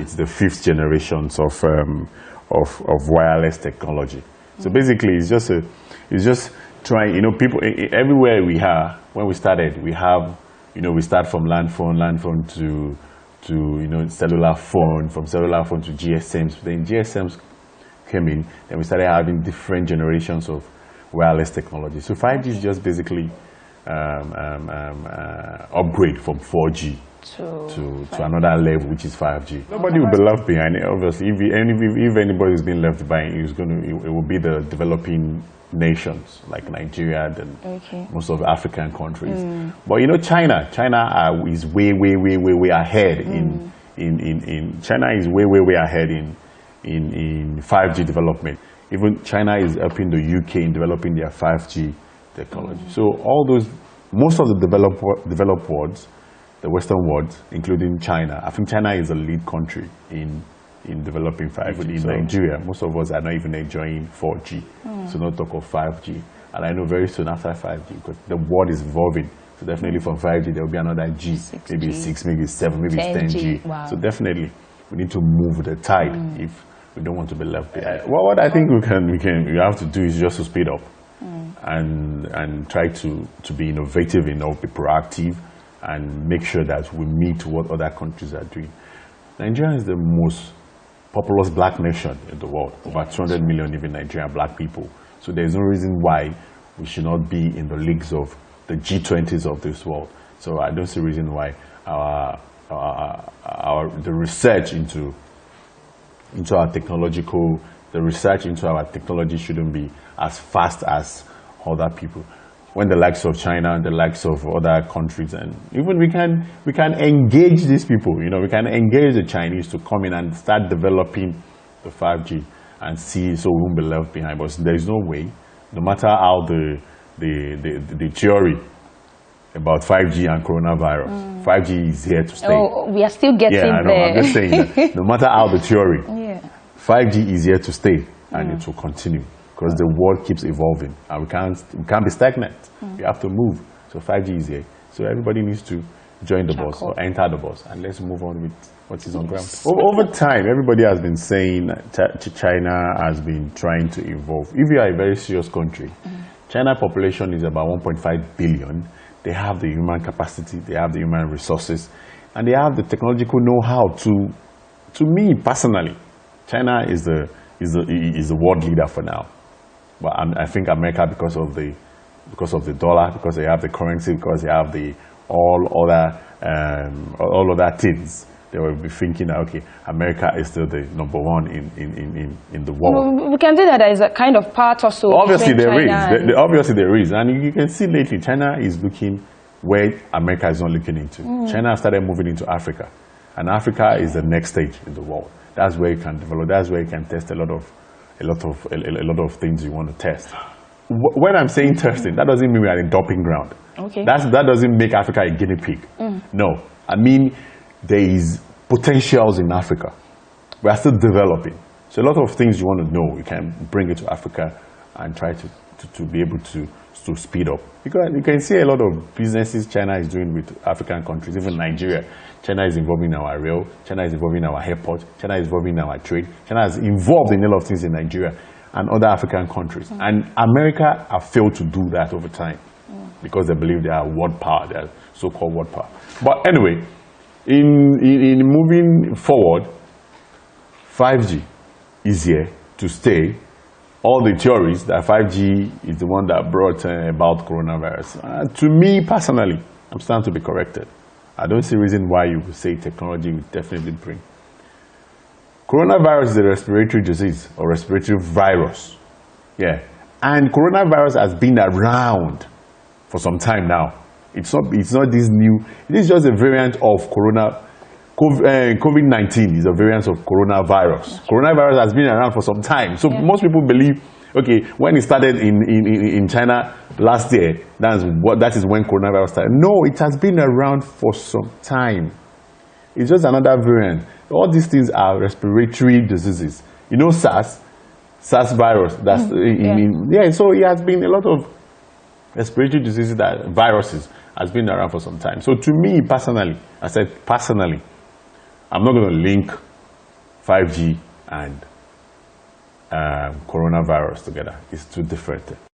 it's the 5th generations of wireless technology. So basically, it's just trying. You know, people everywhere we are. When we started, we have, you know, we start from land phone to you know, cellular phone, from cellular phone to GSMs. Then GSMs came in, then we started having different generations of wireless technology. So 5G is just basically upgrade from 4G to another level, which is 5G. Nobody will be left behind. Obviously, if anybody is being left behind, it will be the developing nations like Nigeria and most of the African countries. But you know, China is way ahead in China is way ahead in 5G development. Even China is helping the UK in developing their 5G technology. So most of the developed worlds, the Western world, including China, I think China is the lead country in developing 5G. In Nigeria, most of us are not even enjoying 4G, so not talk of 5G. And I know very soon after 5G, because the world is evolving, so definitely from 5G there will be another G, 6G. Maybe 6, maybe 7, maybe 10G. Wow. So definitely we need to move with the tide if we don't want to be left behind. Well, what I think we have to do is just to speed up and try to be innovative enough, be proactive, and make sure that we meet what other countries are doing. Nigeria is the most populous black nation in the world, over 200 million even Nigerian black people. So there's no reason why we should not be in the leagues of the G20s of this world. So I don't see a reason why the research into our technology shouldn't be as fast as other people. When the likes of China and the likes of other countries, and even we can engage these people, you know, we can engage the Chinese to come in and start developing the 5G and see, so we won't be left behind. But there is no way, no matter how the theory about 5G and coronavirus, 5G is here to stay. Oh, we are still getting there. I'm just saying that no matter how the theory, 5G is here to stay, and it will continue. Because the world keeps evolving and we can't be stagnant. We have to move. So 5G is here. So everybody needs to join the bus or enter the bus, and let's move on with what is on ground. Over time, everybody has been saying China has been trying to evolve. If you are a very serious country, China population is about 1.5 billion. They have the human capacity, they have the human resources, and they have the technological know-how to me personally, China is the world leader for now. But I think America, because of the dollar, because they have the currency, because they have all other things, they will be thinking that, okay, America is still the number one in the world. We can say that there is a kind of part also. Obviously there is, and you can see lately China is looking where America is not looking into. China started moving into Africa, and Africa is the next stage in the world. That's where you can develop. That's where you can test a lot of things you want to test. When I'm saying testing, that doesn't mean we are in dumping ground. Okay. That doesn't make Africa a guinea pig. No, I mean there is potentials in Africa. We are still developing. So a lot of things you want to know, you can bring it to Africa and try to be able to speed up. Because you can see a lot of businesses China is doing with African countries, even Nigeria. China is involved in our rail, China is involved in our airport, China is involved in our trade, China is involved in a lot of things in Nigeria and other African countries. And America have failed to do that over time because they believe they are world power, they are so-called world power. But anyway, in moving forward, 5G is here to stay. All the theories that 5G is the one that brought about coronavirus. To me personally, I'm starting to be corrected. I don't see a reason why you would say technology would definitely bring. Coronavirus is a respiratory disease or respiratory virus. Yeah. And coronavirus has been around for some time now. It's not this new. It is just a variant of COVID-19 is a variant of coronavirus. Coronavirus has been around for some time. So most people believe, okay, when it started in China last year, that is when coronavirus started. No, it has been around for some time. It's just another variant. All these things are respiratory diseases. You know SARS virus. That's so it has been a lot of respiratory diseases viruses has been around for some time. So to me personally, I said personally, I'm not going to link 5G and coronavirus together. It's two different things.